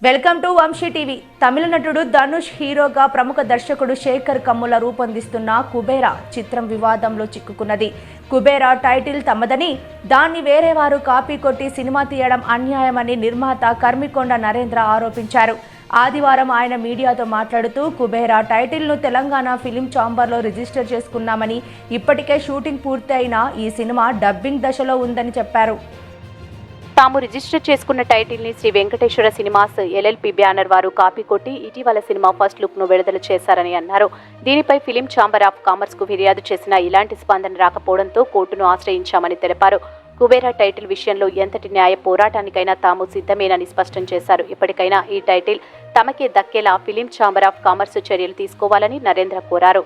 Welcome to Vamsi TV. తమిళ నటుడు ధనుష్ హీరోగా ప్రముఖ దర్శకుడు శేఖర్ కమ్ముల రూపొందిస్తున్న కుబేరా చిత్రం వివాదంలో చిక్కుకున్నది. కుబేరా టైటిల్ తమదని, దాన్ని వేరే వారు కాపీ కొట్టి సినిమా తీయడం అన్యాయమని నిర్మాత కర్మికొండ నరేంద్ర ఆరోపించారు. ఆదివారం ఆయన మీడియాతో మాట్లాడుతూ కుబేరా టైటిల్ను తెలంగాణ ఫిలిం ఛాంబర్లో రిజిస్టర్ చేసుకున్నామని, ఇప్పటికే షూటింగ్ పూర్తి అయిన ఈ సినిమా డబ్బింగ్ దశలో ఉందని చెప్పారు. తాము రిజిస్టర్ చేసుకున్న టైటిల్ ని Sri Venkateswara cinemas LLP banner వారు కాపీ కొట్టి ఇటీవల సినిమా ఫస్ట్ లుక్ ను విడుదల చేశారని అన్నారు. దీనిపై ఫిలిం ఛాంబర్ ఆఫ్ కామర్స్ కు ఫిర్యాదు చేసినా ఇలాంటి స్పందన రాకపోవడంతో కోర్టును ఆశ్రయించామని తెలిపారు. కుబేరా టైటిల్ విషయంలో ఎంతటి న్యాయ పోరాటానికైనా తాము సిద్ధమేనని స్పష్టం చేశారు. ఇప్పటికైనా ఈ టైటిల్ తమకే దక్కేలా ఫిలిం ఛాంబర్ ఆఫ్ కామర్స్ చర్యలు తీసుకోవాలని నరేంద్ర కోరారు.